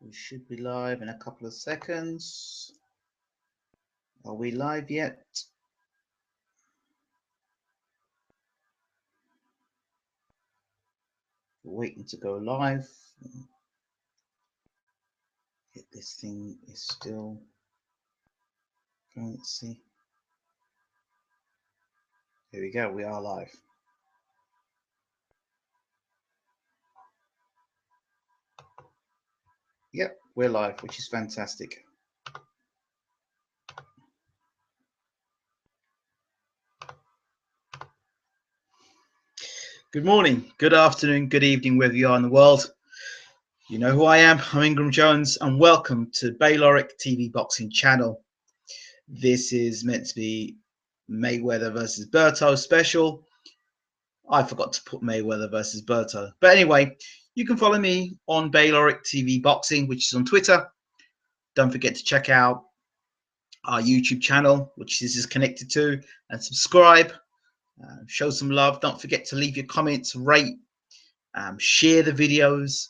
We should be live in a couple of seconds. Are we live yet? We're waiting to go live. This thing is still going. Let's see. Here we go. We are live. Yep, we're live, which is fantastic. Good morning, good afternoon, good evening, wherever you are in the world. You know who I am. I'm Ingram Jones, and welcome to Bayloric TV Boxing Channel. This is meant to be Mayweather versus Berto special. I forgot to put Mayweather versus Berto. But anyway, you can follow me on Bayloric TV Boxing, which is on Twitter. Don't forget to check out our YouTube channel, which this is connected to, and subscribe. Show some love. Don't forget to leave your comments, rate, share the videos.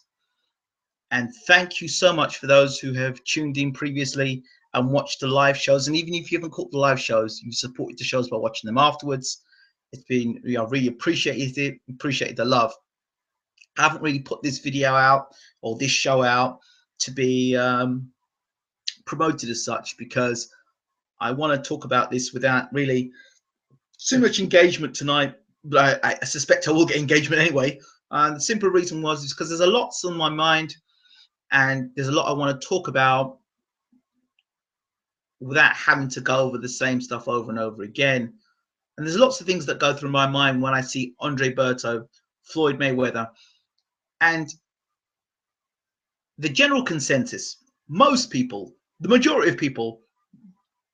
And thank you so much for those who have tuned in previously and watched the live shows. And even if you haven't caught the live shows, you've supported the shows by watching them afterwards. It's been, I really appreciated it, appreciated the love. I haven't really put this video out or this show out to be promoted as such, because I want to talk about this without really too much engagement tonight. But I suspect I will get engagement anyway. And the simple reason was because there's a lot on my mind, and there's a lot I want to talk about without having to go over the same stuff over and over again. And there's lots of things that go through my mind when I see Andre Berto, Floyd Mayweather, and the general consensus, most people, the majority of people,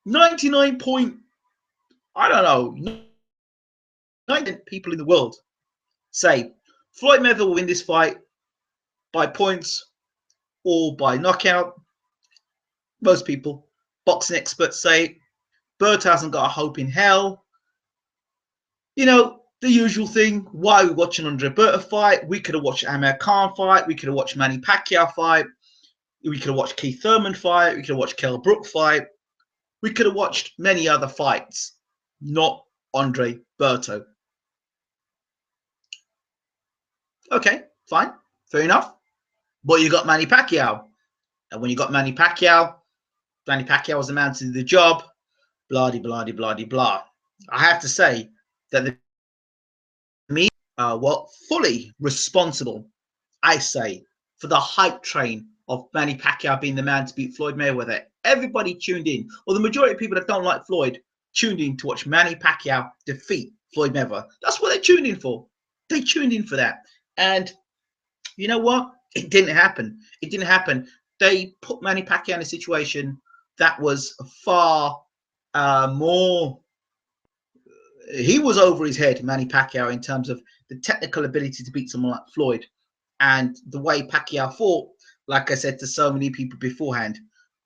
99 point, I don't know, 90 people in the world say Floyd Mayweather will win this fight by points or by knockout. Most people, boxing experts, say Berto hasn't got a hope in hell. You know, the usual thing. Why are we watching Andre Berto fight? We could have watched Amir Khan fight. We could have watched Manny Pacquiao fight. We could have watched Keith Thurman fight. We could have watched Kell Brook fight. We could have watched many other fights, not Andre Berto. Okay, fine, fair enough. But you got Manny Pacquiao. And when you got Manny Pacquiao was the man to do the job, blah, blah, blah, blah, blah. I have to say that the media were fully responsible, I say, for the hype train of Manny Pacquiao being the man to beat Floyd Mayweather. Everybody tuned in, or the majority of people that don't like Floyd tuned in to watch Manny Pacquiao defeat Floyd Mayweather. That's what they tuned in for. They tuned in for that. And you know what? It didn't happen. It didn't happen. They put Manny Pacquiao in a situation that was far more. He was over his head, Manny Pacquiao, in terms of the technical ability to beat someone like Floyd. And the way Pacquiao fought, like I said to so many people beforehand,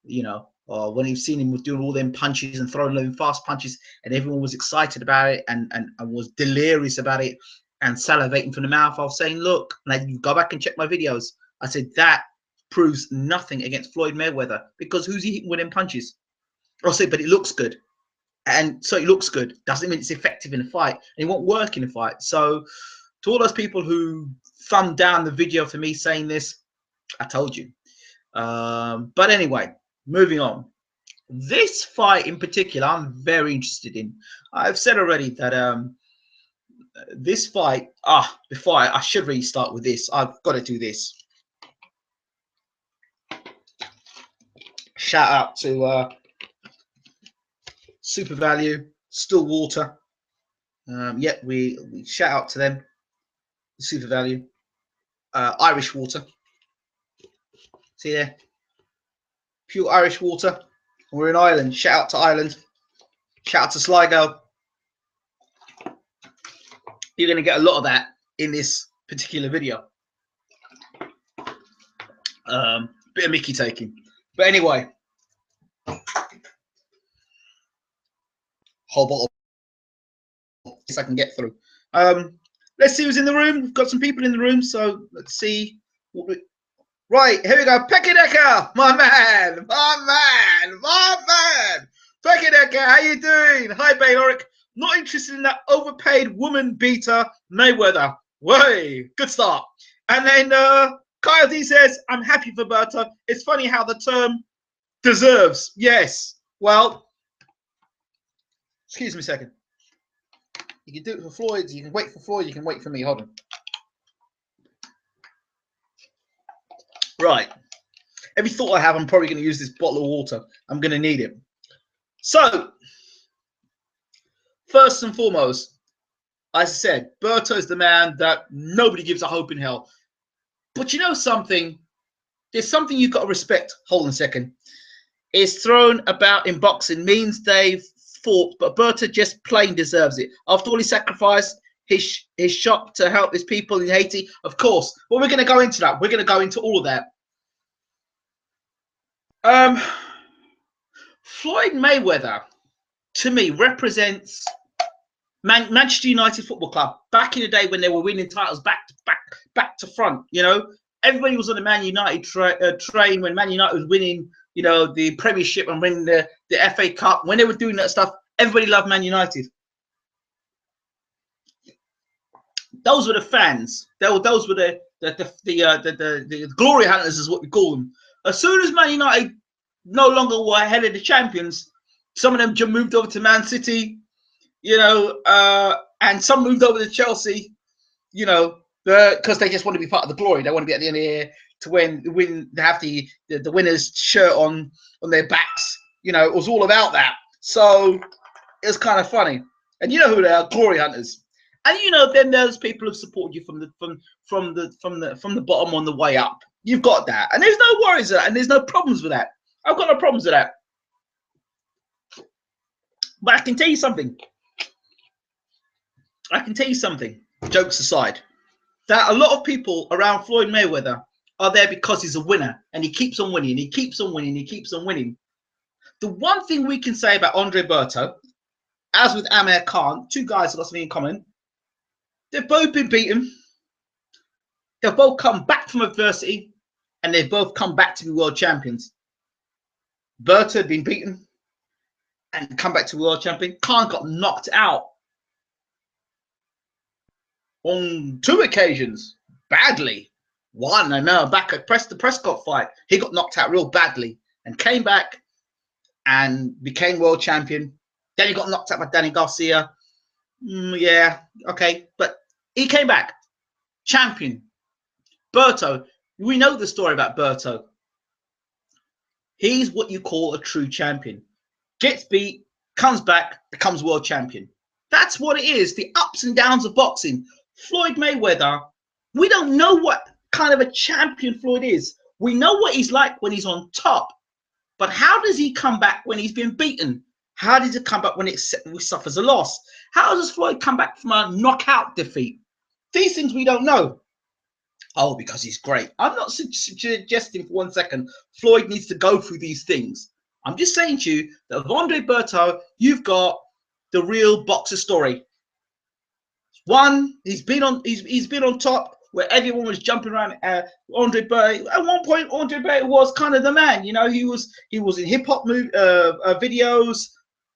you know, when you've seen him doing all them punches and throwing them fast punches, and everyone was excited about it and was delirious about it and salivating from the mouth, I was saying, look, and you go back and check my videos. I said that proves nothing against Floyd Mayweather, because who's he hitting with them punches? I'll say, but it looks good. And so it looks good. Doesn't mean it's effective in a fight. And it won't work in a fight. So to all those people who thumbed down the video for me saying this, I told you. But anyway, moving on. This fight in particular, I'm very interested in. I've said already that this fight, before I should really start with this. I've got to do this. Shout out to Super Value, Still Water. Yeah, we shout out to them. Super Value, Irish water. See there, pure Irish water. We're in Ireland. Shout out to Ireland. Shout out to Sligo. You're going to get a lot of that in this particular video. Bit of Mickey taking, but anyway, whole bottle. I can get through. Let's see who's in the room. We've got some people in the room, so let's see. Right, here we go. Peckinecker, my man, my man, my man. Peckinecker, how you doing? Hi, Bayloric. Not interested in that overpaid woman beater, Mayweather. Way, good start. And then Kyle D says, I'm happy for Berto. It's funny how the term deserves. Yes. Well, excuse me a second. You can do it for Floyd. You can wait for Floyd. You can wait for me. Hold on. Right. Every thought I have, I'm probably going to use this bottle of water. I'm going to need it. So, first and foremost, as I said, Berto is the man that nobody gives a hope in hell. But you know something? There's something you've got to respect. Hold on a second. It's thrown about in boxing means they've fought, but Berto just plain deserves it. After all he sacrificed, his shop to help his people in Haiti, of course. Well, we're going to go into that. We're going to go into all of that. Floyd Mayweather, to me, represents Manchester United Football Club back in the day when they were winning titles back to front. You know, everybody was on the Man United train when Man United was winning, you know, the Premiership and winning the FA Cup. When they were doing that stuff, everybody loved Man United. Those were the fans. Those were the glory hunters, is what we call them. As soon as Man United no longer were ahead of the champions, some of them just moved over to Man City, you know, and some moved over to Chelsea, you know, because they just want to be part of the glory. They want to be at the end of the year to win. They have the winner's shirt on their backs. You know, it was all about that. So it was kind of funny. And you know who they are, glory hunters. And you know, then there's people who support you from the bottom on the way up. You've got that, and there's no worries with that, and there's no problems with that. I've got no problems with that. But I can tell you something. Jokes aside, that a lot of people around Floyd Mayweather are there because he's a winner, and he keeps on winning. He keeps on winning. He keeps on winning. The one thing we can say about Andre Berto, as with Amir Khan, two guys who got something in common. They've both been beaten. They've both come back from adversity, and they've both come back to be world champions. Berto had been beaten and come back to world champion. Khan got knocked out on 2 occasions, badly. One, I know, back at the Prescott fight, he got knocked out real badly and came back and became world champion. Then he got knocked out by Danny Garcia. Yeah, okay, but he came back champion. Berto, we know the story about Berto. He's what you call a true champion. Gets beat, comes back, becomes world champion. That's what it is, the ups and downs of boxing. Floyd Mayweather, we don't know what kind of a champion Floyd is. We know what he's like when he's on top. But how does he come back when he's been beaten? How does he come back when he suffers a loss? How does Floyd come back from a knockout defeat? These things we don't know. Oh, because he's great. I'm not suggesting for 1 second Floyd needs to go through these things. I'm just saying to you that with Andre Berto, you've got the real boxer story. One, he's been on top where everyone was jumping around. Andre Berto. At one point, Andre Berto was kind of the man. You know, he was in hip hop videos.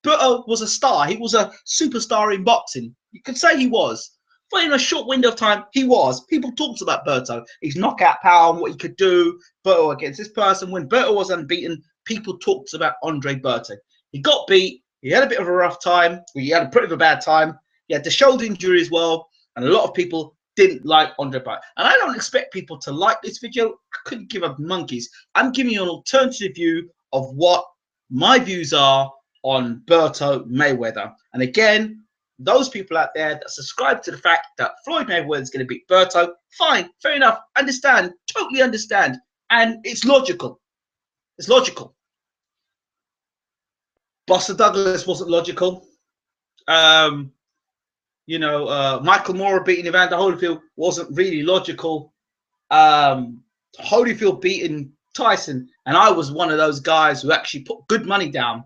Berto was a star. He was a superstar in boxing. You could say he was. But in a short window of time, he was. People talked about Berto, his knockout power and what he could do. Berto against this person. When Berto was unbeaten, people talked about Andre Berto. He got beat. He had a bit of a rough time. He had a pretty of a bad time. He had the shoulder injury as well. And a lot of people didn't like Andre Berto. And I don't expect people to like this video. I couldn't give up monkeys. I'm giving you an alternative view of what my views are on Berto Mayweather. And again, those people out there that subscribe to the fact that Floyd Mayweather is going to beat Berto, fine, fair enough, understand, totally understand. And it's logical. It's logical. Buster Douglas wasn't logical. You know, Michael Moore beating Evander Holyfield wasn't really logical. Holyfield beating Tyson, and I was one of those guys who actually put good money down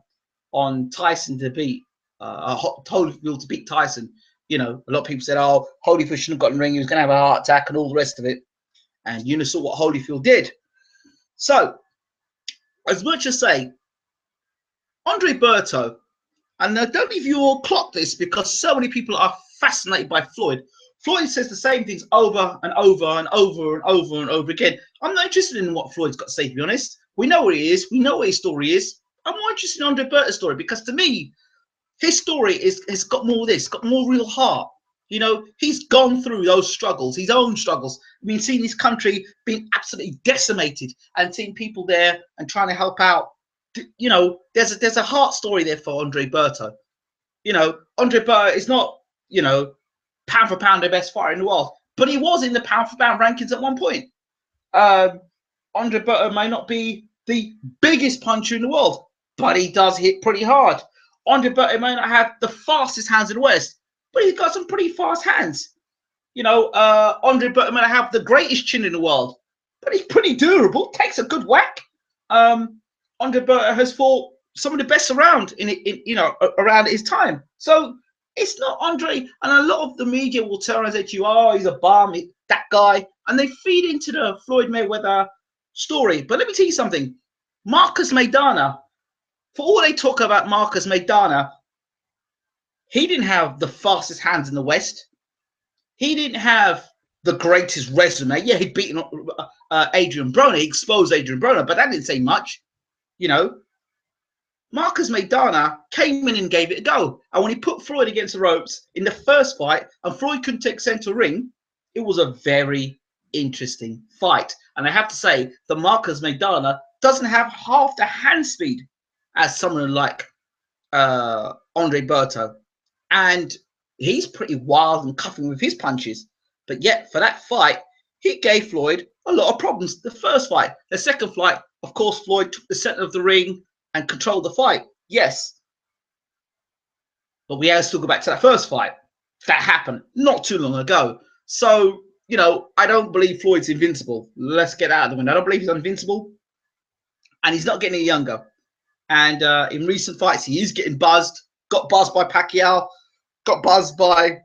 on Tyson to beat Holyfield to beat Tyson. You know, a lot of people said, "Oh, Holyfield shouldn't have gotten in the ring. He was going to have a heart attack and all the rest of it." And you know, saw what Holyfield did. So, as much as say, Andre Berto, and I don't know if you all clock this because so many people are fascinated by Floyd. Floyd says the same things over and over and over and over and over again. I'm not interested in what Floyd's got to say, to be honest. We know what he is. We know what his story is. I'm more interested in Andre Berto's story because to me, his story has got more of this, got more real heart. You know, he's gone through those struggles, his own struggles. I mean, seeing this country being absolutely decimated and seeing people there and trying to help out. You know, there's a heart story there for Andre Berto. You know, Andre Berto is not, you know, pound for pound the best fighter in the world, but he was in the pound for pound rankings at one point. Andre Berto may not be the biggest puncher in the world, but he does hit pretty hard. Andre Berto may not have the fastest hands in the West, but he's got some pretty fast hands. You know, Andre Berto may not have the greatest chin in the world, but he's pretty durable, takes a good whack. Andre Berto has fought some of the best around in you know, around his time. So it's not Andre, and a lot of the media will turn and say to you, "Oh, he's a bum, that guy," and they feed into the Floyd Mayweather story. But let me tell you something: Marcus Maidana, for all they talk about Marcus Maidana, he didn't have the fastest hands in the West. He didn't have the greatest resume. Yeah, he'd beaten Adrian Broner, he exposed Adrian Broner, but that didn't say much. You know, Marcus Maidana came in and gave it a go. And when he put Floyd against the ropes in the first fight, and Floyd couldn't take center ring, it was a very interesting fight. And I have to say, the Marcus Maidana doesn't have half the hand speed as someone like Andre Berto. And he's pretty wild and cuffing with his punches. But yet, for that fight, he gave Floyd a lot of problems. The first fight, the second fight, of course, Floyd took the center of the ring and control the fight. Yes. But we have to still go back to that first fight. That happened not too long ago. So, you know, I don't believe Floyd's invincible. Let's get out of the window. I don't believe he's invincible. And he's not getting any younger. And in recent fights, he is getting buzzed. Got buzzed by Pacquiao. Got buzzed by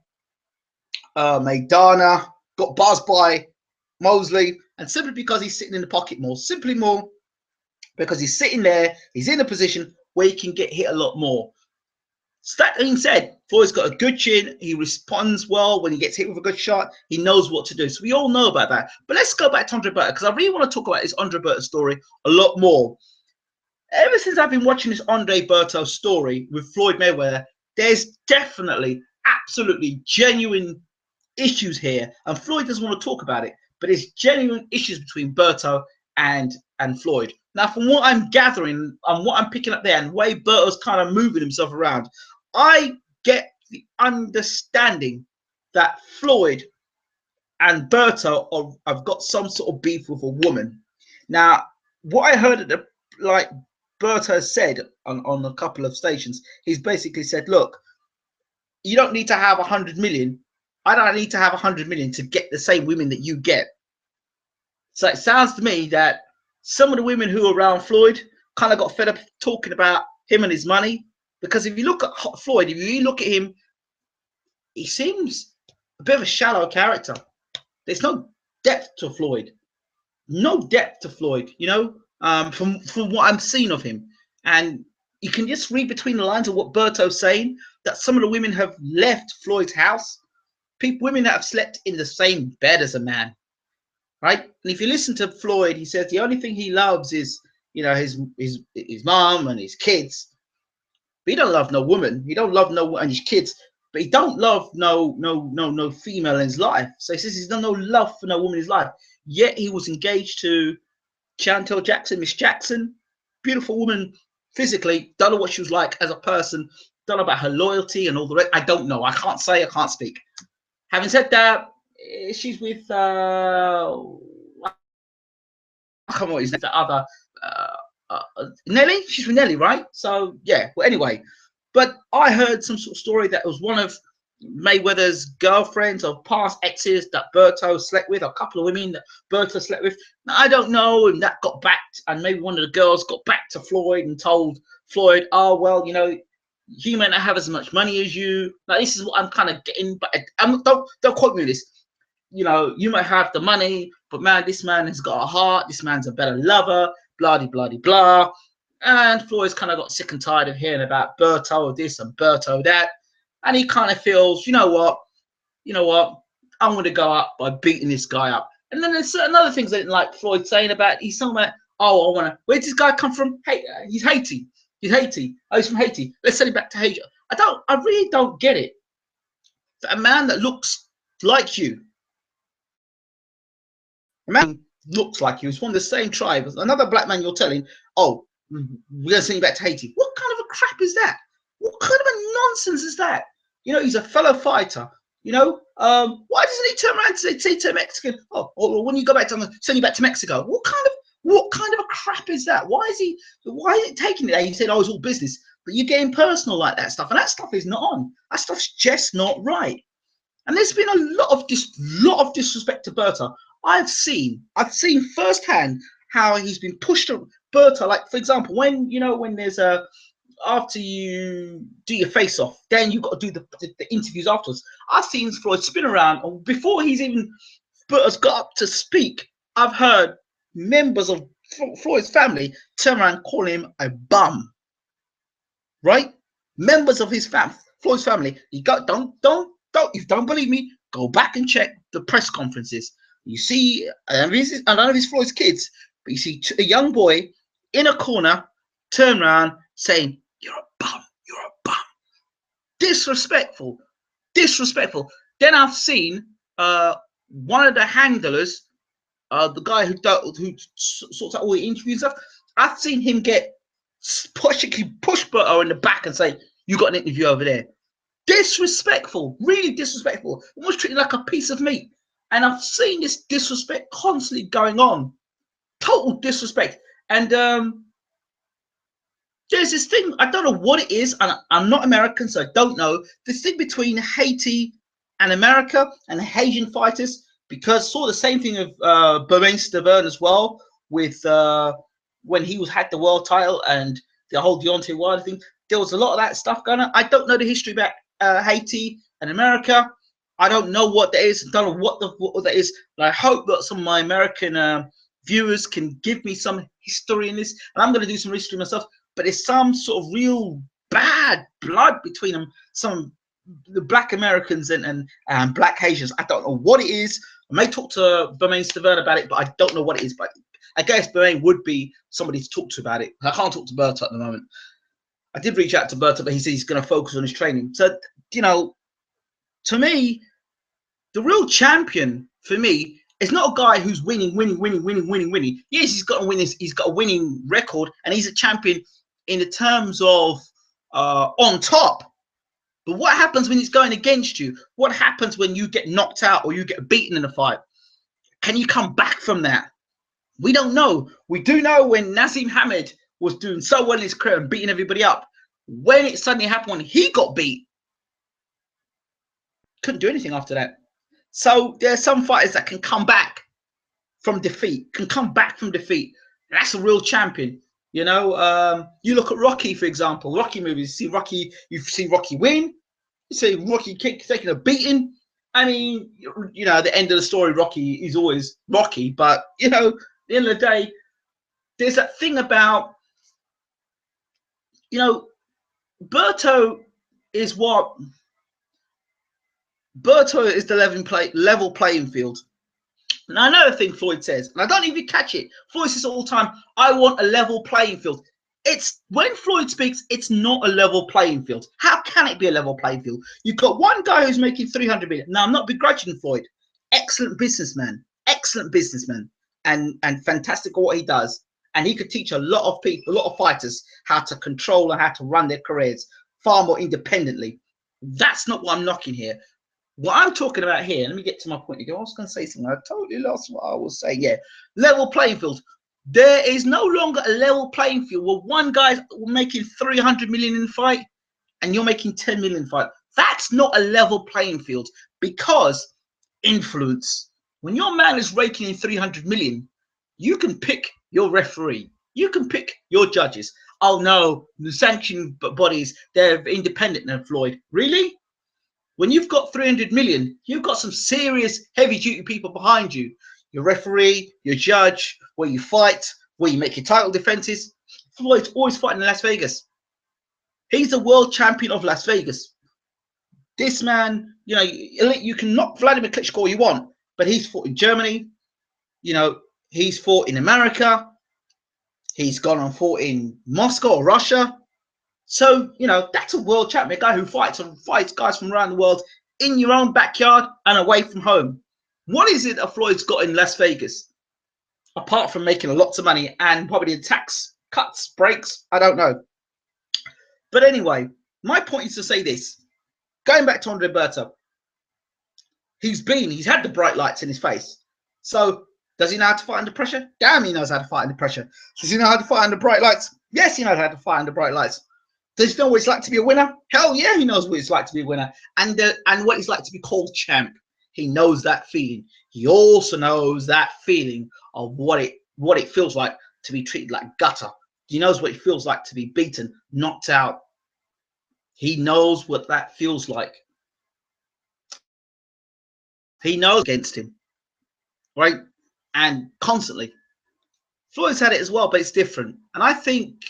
Maidana. Got buzzed by Mosley. And simply because he's sitting in the pocket more. Simply more because he's sitting there, he's in a position where he can get hit a lot more. So that being said, Floyd's got a good chin. He responds well when he gets hit with a good shot. He knows what to do. So we all know about that. But let's go back to Andre Berto because I really want to talk about this Andre Berto story a lot more. Ever since I've been watching this Andre Berto story with Floyd Mayweather, there's definitely, absolutely genuine issues here. And Floyd doesn't want to talk about it, but there's genuine issues between Berto and Floyd. Now, from what I'm gathering and what I'm picking up there and the way Berto's kind of moving himself around, I get the understanding that Floyd and Berto have got some sort of beef with a woman. Now, what I heard at the, like Berto said on a couple of stations, he's basically said, look, you don't need to have 100 million. I don't need to have 100 million to get the same women that you get. So it sounds to me that some of the women who are around Floyd kind of got fed up talking about him and his money. Because if you look at Floyd, if you look at him, he seems a bit of a shallow character. There's no depth to Floyd. No depth to Floyd, you know, from what I'm seeing of him. And you can just read between the lines of what Berto's saying, that some of the women have left Floyd's house. Women that have slept in the same bed as a man. Right, and if you listen to Floyd, he says the only thing he loves is, you know, his mom and his kids. But he don't love no woman. He don't love no and his kids. But he don't love no female in his life. So he says he's done no love for no woman in his life. Yet he was engaged to Chantel Jackson, Miss Jackson, beautiful woman physically. Don't know what she was like as a person. Don't know about her loyalty and all the rest. I don't know. I can't say. I can't speak. Having said that, she's with come on, is that the other Nelly? She's with Nelly, right? So yeah. Well, anyway, but I heard some sort of story that was one of Mayweather's girlfriends or past exes that Berto slept with, a couple of women that Berto slept with. Now, I don't know, and that got back, and maybe one of the girls got back to Floyd and told Floyd, "Oh well, you know, he may not have as much money as you." Now this is what I'm kind of getting, but don't quote me on this. you know, you might have the money, but man, this man has got a heart. This man's a better lover. Blah de blah de blah. And Floyd's kind of got sick and tired of hearing about Berto this and Berto that, and he kind of feels, you know what, I'm going to go up by beating this guy up. And then there's certain other things I didn't like Floyd saying about. He's talking about, oh, I want to. Where does this guy come from? Hey, he's Haiti. He's Haiti. Oh, he's from Haiti. Let's send him back to Haiti. I really don't get it. That a man that looks like you, a man looks like you, is from the same tribe as another black man. You're telling, oh, we're gonna send you back to Haiti. What kind of a crap is that? What kind of a nonsense is that? You know, he's a fellow fighter. You know, why doesn't he turn around and say to a Mexican, oh, or when you go back to, I'm gonna send you back to Mexico? What kind of a crap is that? Why is it taking it there? He said, oh, it's all business, but you're getting personal like that stuff, and that stuff is not on. That stuff's just not right. And there's been a lot of disrespect to Berto. I've seen firsthand how he's been pushed to Berto. Like, for example, when there's a, after you do your face off, then you've got to do the interviews afterwards. I've seen Floyd spin around, and before he's even Berto's got up to speak, I've heard members of Floyd's family turn around and call him a bum. Right? Members of his Floyd's family. You got don't if you don't believe me, go back and check the press conferences. You see, I don't know if it's Floyd's kids, but you see a young boy in a corner turn around saying, "You're a bum. You're a bum." Disrespectful. Then I've seen one of the handlers, the guy who sorts out all the interviews stuff. I've seen him get push Berto in the back and say, "You got an interview over there." Disrespectful, really disrespectful. Almost treated like a piece of meat. And I've seen this disrespect constantly going on. Total disrespect. And there's this thing, I don't know what it is, and I'm not American, so I don't know. This thing between Haiti and America and the Haitian fighters, because saw the same thing of Berto as well, with when he had the world title and the whole Deontay Wilder thing. There was a lot of that stuff going on. I don't know the history about Haiti and America. I don't know what that is. I don't know what that is. But I hope that some of my American viewers can give me some history in this. And I'm going to do some history myself. But there's some sort of real bad blood between them. The black Americans and black Haitians. I don't know what it is. I may talk to Berto about it, but I don't know what it is. But I guess Berto would be somebody to talk to about it. I can't talk to Berto at the moment. I did reach out to Berto, but he said he's going to focus on his training. So, you know, to me, the real champion for me is not a guy who's winning. Yes, he's got a winning record, and he's a champion in the terms of on top. But what happens when he's going against you? What happens when you get knocked out or you get beaten in a fight? Can you come back from that? We don't know. We do know when Nazim Hamed was doing so well in his career and beating everybody up. When it suddenly happened, when he got beat, couldn't do anything after that. So there are some fighters that can come back from defeat, That's a real champion. You know, you look at Rocky, for example. Rocky movies. You see Rocky win. You see Rocky taking a beating. I mean, you know, at the end of the story, Rocky is always Rocky. But, you know, at the end of the day, there's that thing about, you know, Berto is the level playing field. Now, another thing Floyd says, and I don't even catch it. Floyd says all the time, I want a level playing field. It's when Floyd speaks, it's not a level playing field. How can it be a level playing field? You've got one guy who's making 300 million. Now, I'm not begrudging Floyd. Excellent businessman, and fantastic at what he does. And he could teach a lot of people, a lot of fighters, how to control and how to run their careers far more independently. That's not what I'm knocking here. What I'm talking about here, let me get to my point again. I was going to say something. I totally lost what I was saying. Yeah, level playing field. There is no longer a level playing field where one guy's making 300 million in a fight and you're making 10 million in a fight. That's not a level playing field, because influence. When your man is raking in 300 million, you can pick your referee. You can pick your judges. Oh no, the sanctioning bodies, they're independent than Floyd. Really? When you've got 300 million, you've got some serious heavy-duty people behind you. Your referee, your judge, where you fight, where you make your title defenses. Floyd's always fighting in Las Vegas. He's the world champion of Las Vegas. This man, you know, you can knock Vladimir Klitschko all you want, but he's fought in Germany. You know, he's fought in America. He's gone and fought in Moscow or Russia. So, you know, that's a world champion, a guy who fights guys from around the world in your own backyard and away from home. What is it that Floyd's got in Las Vegas? Apart from making lots of money and probably the tax cuts, breaks, I don't know. But anyway, my point is to say this. Going back to Andre Berto, he's had the bright lights in his face. So does he know how to fight under pressure? Damn, he knows how to fight under pressure. Does he know how to fight under bright lights? Yes, he knows how to fight under bright lights. Does he know what it's like to be a winner? Hell yeah, he knows what it's like to be a winner. And what it's like to be called champ. He knows that feeling. He also knows that feeling of what it feels like to be treated like gutter. He knows what it feels like to be beaten, knocked out. He knows what that feels like. He knows against him, right? And constantly. Floyd's had it as well, but it's different. And I think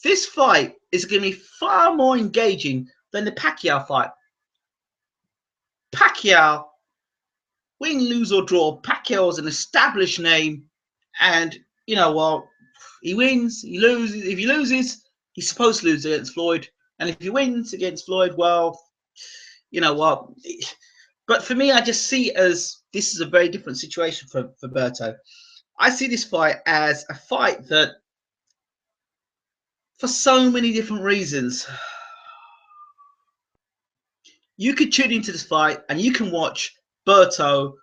this fight is going to be far more engaging than the Pacquiao fight. Pacquiao, win, lose or draw, Pacquiao is an established name. And, you know, well, he wins, he loses. If he loses, he's supposed to lose against Floyd. And if he wins against Floyd, well, you know what? But for me, I just see it as this is a very different situation for Berto. I see this fight as a fight that, for so many different reasons, you could tune into this fight and you can watch Berto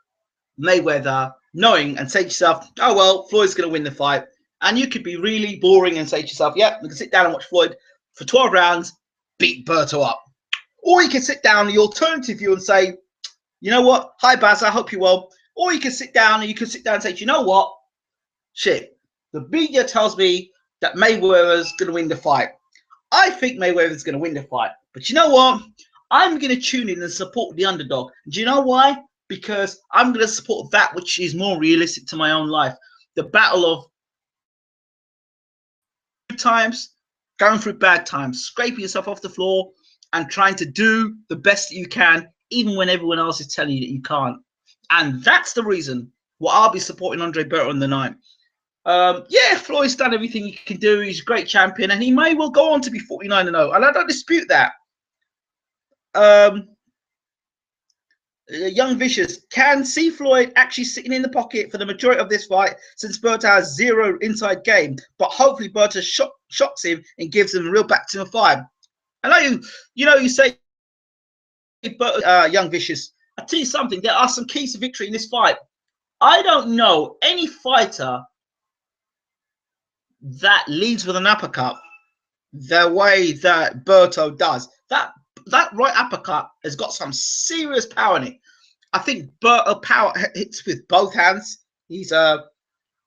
Mayweather knowing and say to yourself, oh, well, Floyd's going to win the fight. And you could be really boring and say to yourself, yeah, we can sit down and watch Floyd for 12 rounds, beat Berto up. Or you can sit down the alternative view and say, you know what? Hi, Baz, I hope you're well. Or you can sit down and say, you know what? Shit, the media tells me that Mayweather's going to win the fight. I think Mayweather's going to win the fight. But you know what? I'm going to tune in and support the underdog. Do you know why? Because I'm going to support that which is more realistic to my own life. The battle of good times, going through bad times, scraping yourself off the floor and trying to do the best that you can, even when everyone else is telling you that you can't. And that's the reason why I'll be supporting Andre Berto on the night. Yeah, Floyd's done everything he can do. He's a great champion, and he may well go on to be 49-0, and I don't dispute that. Young Vicious can see Floyd actually sitting in the pocket for the majority of this fight, since Berto has zero inside game. But hopefully Berto shocks him and gives him a real back to the fight. I know you say, but Young Vicious, I'll tell you something. There are some keys to victory in this fight. I don't know any fighter that leads with an uppercut the way that Berto does. That right uppercut has got some serious power in it. I think Berto power hits with both hands. He's a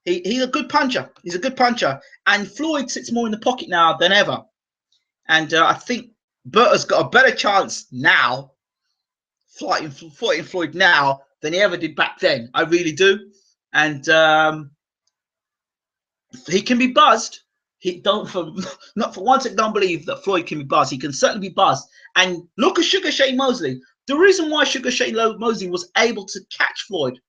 good puncher. He's a good puncher. And Floyd sits more in the pocket now than ever. And I think Berto's got a better chance now, fighting Floyd now, than he ever did back then. I really do. And he can be buzzed. Not for one second don't believe that Floyd can be buzzed. He can certainly be buzzed. And look at Sugar Shane Mosley. The reason why Sugar Shane Mosley was able to catch Floyd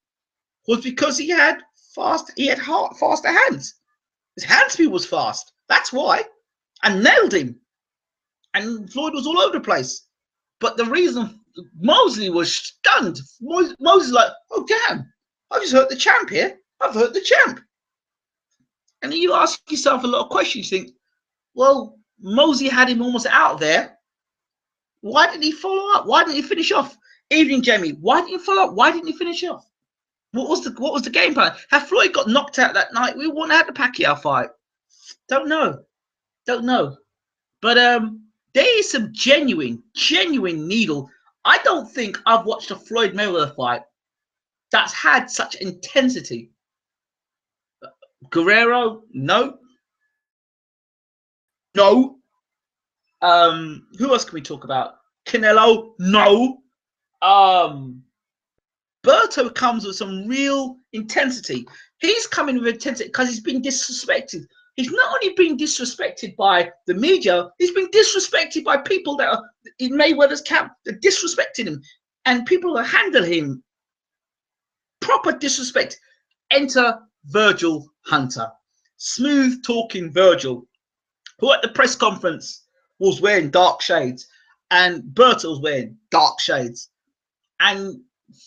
was because he had faster hands. His hand speed was fast. That's why. And nailed him. And Floyd was all over the place. But the reason Mosley was stunned, Mosley's like, oh damn, I've just hurt the champ here. I've hurt the champ. And then you ask yourself a lot of questions. You think, well, Mosley had him almost out there. Why didn't he follow up? Why didn't he finish off? Evening, Jamie. Why didn't he follow up? Why didn't he finish off? What was the game plan? Had Floyd got knocked out that night, we wouldn't have had the Pacquiao fight. Don't know. But there is some genuine needle. I don't think I've watched a Floyd Mayweather fight that's had such intensity. Guerrero, no. Who else can we talk about? Canelo, no. Berto comes with some real intensity. He's coming with intensity because he's been disrespected. He's not only been disrespected by the media, he's been disrespected by people that are in Mayweather's camp, that disrespected him, and people that handle him. Proper disrespect. Enter Virgil Hunter. Smooth talking Virgil, who at the press conference was wearing dark shades, and Berto was wearing dark shades. And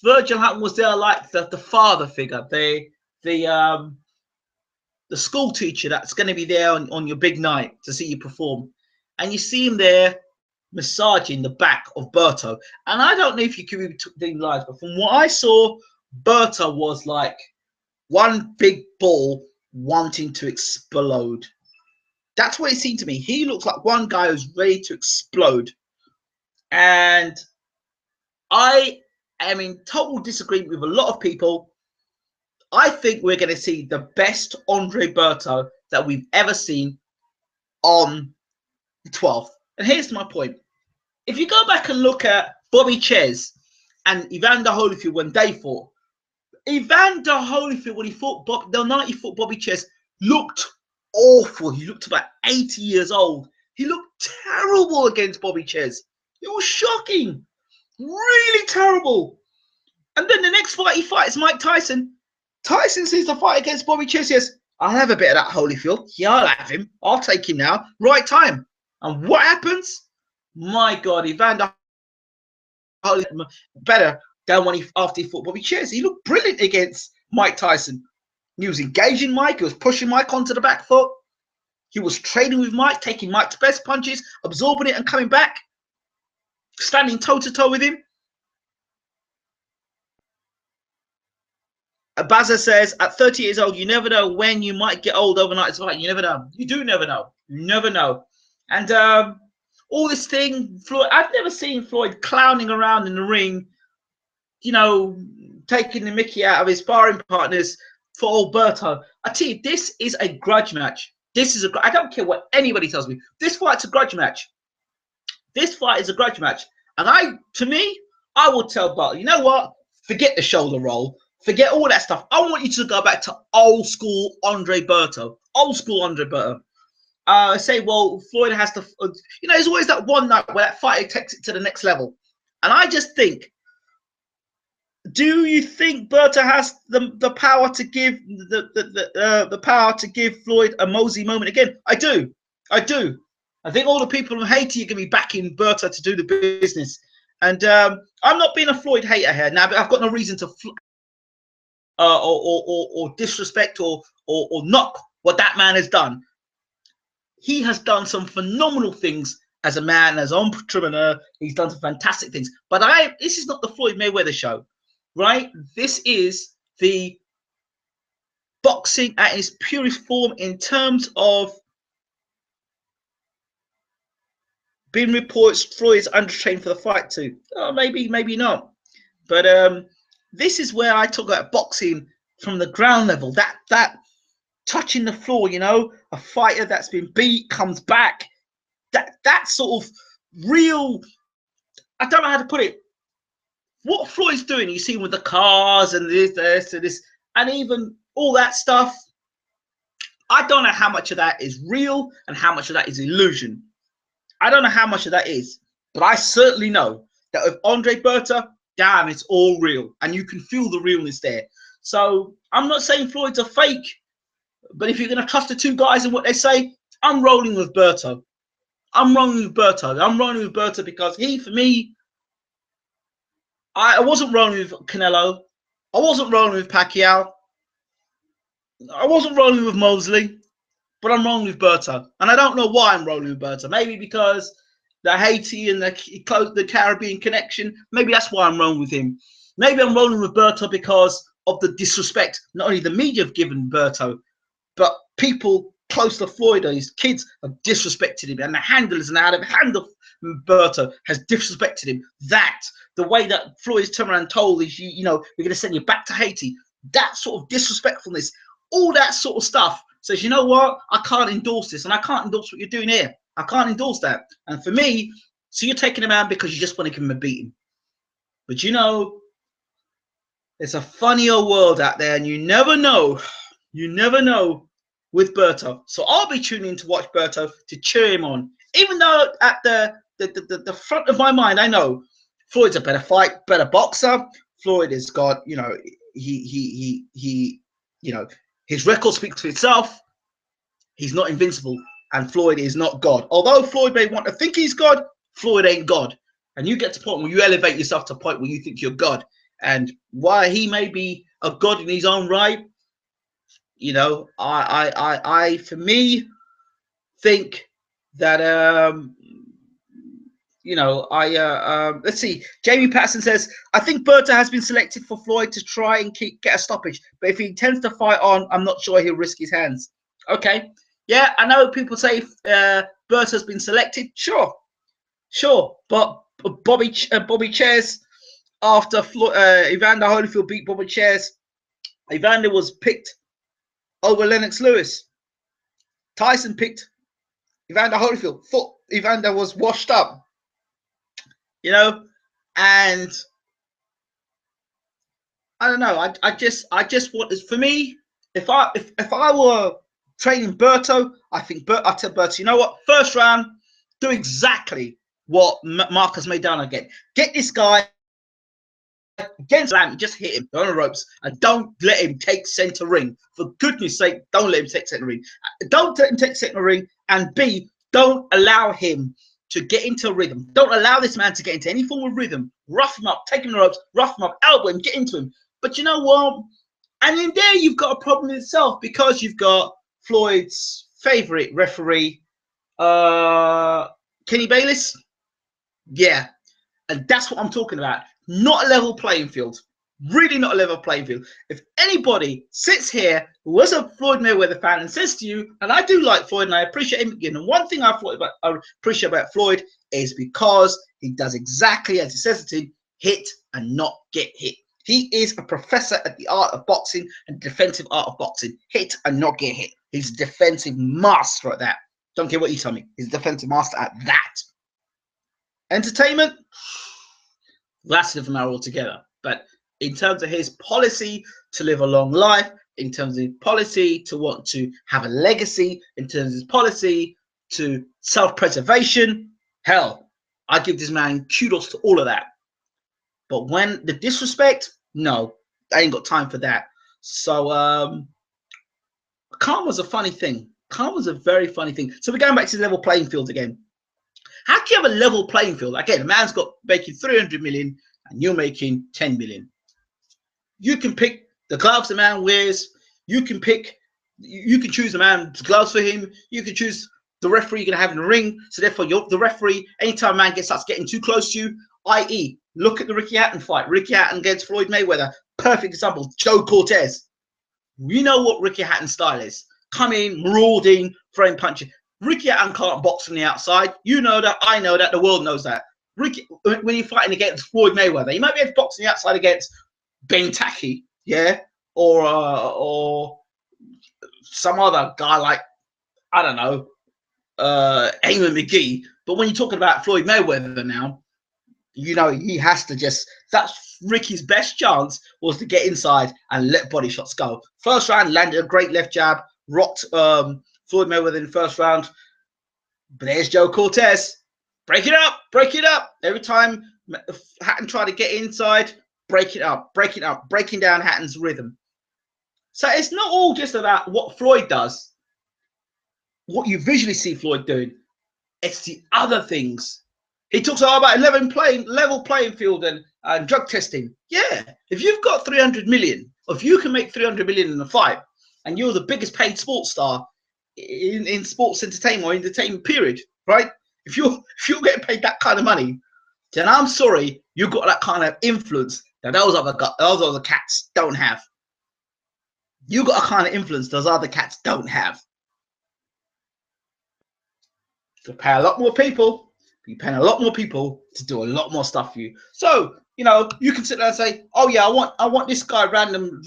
Virgil Hunter was there like the father figure, the school teacher that's going to be there on your big night to see you perform. And you see him there massaging the back of Berto. And I don't know if you can be doing live, but from what I saw, Berto was like one big ball wanting to explode. That's what it seemed to me. He looks like one guy who's ready to explode. And I am in total disagreement with a lot of people. I think we're going to see the best Andre Berto that we've ever seen on the 12th. And here's my point. If you go back and look at Bobby Ches and Evander Holyfield when they fought, Evander Holyfield, when he fought the night he fought Bobby Ches, looked awful. He looked about 80 years old. He looked terrible against Bobby Ches. It was shocking. Really terrible. And then the next fight he fights Mike Tyson. Tyson sees the fight against Bobby Ches. Says, I'll have a bit of that Holyfield. Yeah, I'll have him. I'll take him now. Right time. And what happens? My God, Evander Holyfield better than when after he fought Bobby Ches. He looked brilliant against Mike Tyson. He was engaging Mike. He was pushing Mike onto the back foot. He was trading with Mike, taking Mike's best punches, absorbing it and coming back, standing toe-to-toe with him. Baza says, at 30 years old, you never know when you might get old overnight. It's like, you never know. You do never know. You never know. And all this thing, Floyd, I've never seen Floyd clowning around in the ring, you know, taking the mickey out of his sparring partners for old Berto. I tell you, this is a grudge match. This is I don't care what anybody tells me. This fight's a grudge match. This fight is a grudge match. And to me, I will tell Berto, you know what? Forget the shoulder roll. Forget all that stuff. I want you to go back to old school Andre Berto. Old school Andre Berto. Say, well, Floyd has to, you know, there's always that one night where that fighter takes it to the next level. And I just think, do you think Berto has the power to give the power to give Floyd a Mosey moment again? I do. I do. I think all the people who hate you are going to be backing Berto to do the business. And I'm not being a Floyd hater here now, but I've got no reason to or disrespect or knock what that man has done. He has done some phenomenal things as a man, as an entrepreneur. He's done some fantastic things. But this is not the Floyd Mayweather show, right? This is the boxing at its purest form in terms of being reports Floyd's undertrained for the fight too. Oh, maybe not. But this is where I talk about boxing from the ground level. That touching the floor, you know, a fighter that's been beat comes back. That sort of real. I don't know how to put it. What Floyd's doing, you see with the cars and this, and even all that stuff. I don't know how much of that is real and how much of that is illusion. I don't know how much of that is, but I certainly know that with Andre Berto, damn, it's all real, and you can feel the realness there. So I'm not saying Floyd's a fake, but if you're going to trust the two guys and what they say, I'm rolling with Berto. I'm rolling with Berto. I'm rolling with Berto because he, for me, I wasn't rolling with Canelo. I wasn't rolling with Pacquiao. I wasn't rolling with Mosley, but I'm rolling with Berto. And I don't know why I'm rolling with Berto. Maybe because the Haiti and the Caribbean connection. Maybe that's why I'm rolling with him. Maybe I'm rolling with Berto because of the disrespect not only the media have given Berto, but people close to Floyd, his kids, have disrespected him, and the handlers and how the handle Berto has disrespected him. The way that Floyd's turned around and told is, you know, we're going to send you back to Haiti. That sort of disrespectfulness, all that sort of stuff says, you know what, I can't endorse this, and I can't endorse what you're doing here. I can't endorse that. And for me, So you're taking him out because you just want to give him a beating. But you know, it's a funnier world out there, and you never know. You never know with Berto. So I'll be tuning in to watch Berto to cheer him on. Even though at the front of my mind, I know Floyd's a better boxer. Floyd has got, you know, you know, his record speaks for itself. He's not invincible, and Floyd is not God. Although Floyd may want to think he's God, Floyd ain't God. And you get to the point where you elevate yourself to a point where you think you're God. And while he may be a God in his own right, you know, I for me think that you know, let's see. Jamie Patterson says, I think Berto has been selected for Floyd to try and get a stoppage, but if he intends to fight on, I'm not sure he'll risk his hands. Okay, yeah, I know people say Berto's been selected. Sure, but Bobby Chairs, after Evander Holyfield beat Bobby Chairs, Evander was picked over Lennox Lewis. Tyson picked Evander Holyfield. Thought Evander was washed up, you know, and I don't know. I just want this for me. If I were training Berto, I think I tell Berto, you know what? First round, do exactly what Marcus Maidana again. Get this guy against Lamb, just hit him on the ropes, and don't let him take center ring. For goodness sake, don't let him take center ring. Don't let him take center ring, and B, don't allow him to get into rhythm. Don't allow this man to get into any form of rhythm. Rough him up, take him the ropes, rough him up, elbow him, get into him. But you know what? And in there, you've got a problem in itself, because you've got Floyd's favorite referee, Kenny Bayless. Yeah, and that's what I'm talking about. Not a level playing field. Really not a level playing field. If anybody sits here who was a Floyd Mayweather fan and says to you, and I do like Floyd and I appreciate him again, and one thing I appreciate about Floyd is because he does exactly as he says to him, hit and not get hit. He is a professor at the art of boxing and defensive art of boxing. Hit and not get hit. He's a defensive master at that. Don't care what you tell me. He's a defensive master at that. Entertainment, that's a different matter altogether. But in terms of his policy to live a long life, in terms of his policy to want to have a legacy, in terms of his policy to self-preservation, hell, I give this man kudos to all of that. But when the disrespect, no, I ain't got time for that. So karma's a funny thing. Karma's a very funny thing. So we're going back to the level playing field again. How can you have a level playing field? Again, a man's got making 300 million and you're making 10 million. You can pick the gloves the man wears. You can choose the man's gloves for him. You can choose the referee you're going to have in the ring. So therefore, the referee, anytime a man starts getting too close to you, i.e., look at the Ricky Hatton fight. Ricky Hatton against Floyd Mayweather. Perfect example. Joe Cortez. We know what Ricky Hatton's style is. Come in, marauding, throwing punches. Ricky Hatton can't box from the outside. You know that. I know that. The world knows that. Ricky, when you're fighting against Floyd Mayweather, you might be able to box from the outside against Ben Tacky, yeah, or some other guy like, I don't know, Eamon McGee. But when you're talking about Floyd Mayweather now, you know he has to just. That's Ricky's best chance was to get inside and let body shots go. First round, landed a great left jab, rocked Floyd Mayweather in the first round. But there's Joe Cortez. Break it up, break it up. Every time Hatton tried to get inside, break it up, breaking down Hatton's rhythm. So it's not all just about what Floyd does, what you visually see Floyd doing. It's the other things. He talks about level playing field and drug testing. Yeah, if you've got 300 million, if you can make 300 million in a fight, and you're the biggest paid sports star in sports entertainment or entertainment period, right? If you're getting paid that kind of money, then I'm sorry, you've got that kind of influence that those other cats don't have. You got a kind of influence those other cats don't have. You pay a lot more people. You pay a lot more people to do a lot more stuff for you. So you know you can sit there and say, "Oh yeah, I want this guy random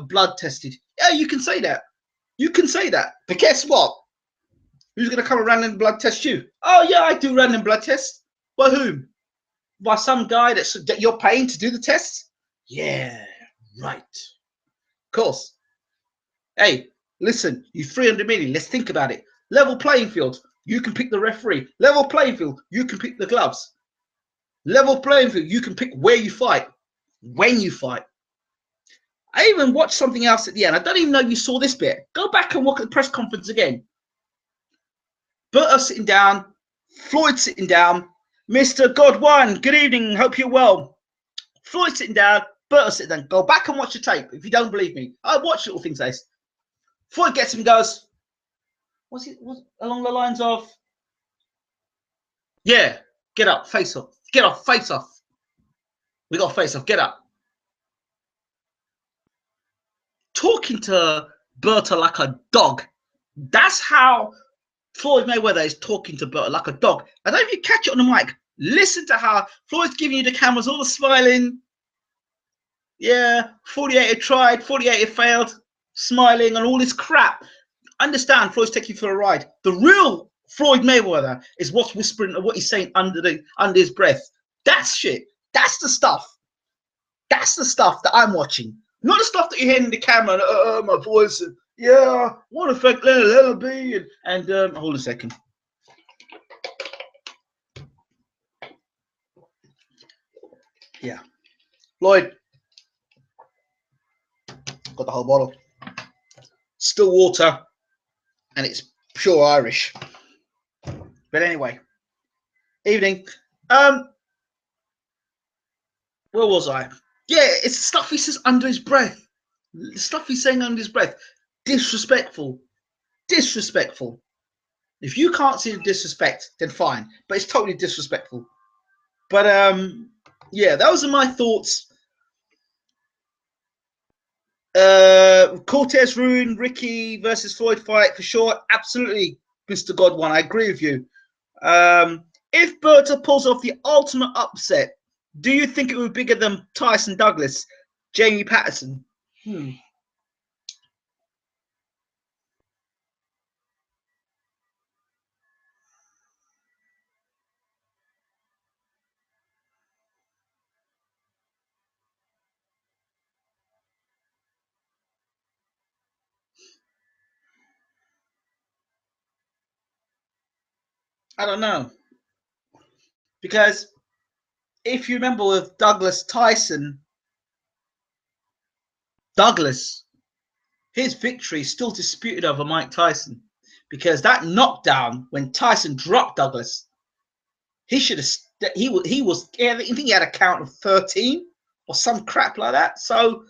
blood tested." Yeah, you can say that. You can say that. But guess what? Who's going to come and random blood test you? Oh, yeah, I do random blood tests. By whom? By some guy that you're paying to do the tests? Yeah, right. Of course. Hey, listen, you 300 million. Let's think about it. Level playing field. You can pick the referee. Level playing field. You can pick the gloves. Level playing field. You can pick where you fight, when you fight. I even watched something else at the end. I don't even know if you saw this bit. Go back and look at the press conference again. Berto sitting down, Floyd sitting down, Mr. Godwin, good evening, hope you're well. Floyd sitting down, Berto sitting down. Go back and watch the tape if you don't believe me. I watch little things like this. Floyd gets him and goes, what's along the lines of, yeah, get up, face off, get off, face off. We got face off, get up. Talking to Berto like a dog. That's how Floyd Mayweather is talking to Berto like a dog. I don't know if you catch it on the mic. Listen to how Floyd's giving you the cameras, all the smiling. Yeah, 48 had tried, 48 had failed, smiling and all this crap. Understand, Floyd's taking you for a ride. The real Floyd Mayweather is what's whispering, what he's saying under his breath. That's shit. That's the stuff. That's the stuff that I'm watching. Not the stuff that you're hearing in the camera. And, my voice. And, yeah, what effect let be? And hold a second. Yeah, Floyd got the whole bottle. Still water, and it's pure Irish. But anyway, evening. Where was I? Yeah, it's stuff he says under his breath. Stuff he's saying under his breath. Disrespectful. Disrespectful. If you can't see the disrespect, then fine. But it's totally disrespectful. But yeah, those are my thoughts. Cortez ruined Ricky versus Floyd fight for sure. Absolutely, Mr. Godwin. I agree with you. If Berto pulls off the ultimate upset, do you think it would be bigger than Tyson Douglas, Jamie Patterson? I don't know. Because if you remember with Douglas Tyson, Douglas, his victory is still disputed over Mike Tyson. Because that knockdown when Tyson dropped Douglas, he should have. He was. I think he had a count of 13 or some crap like that. So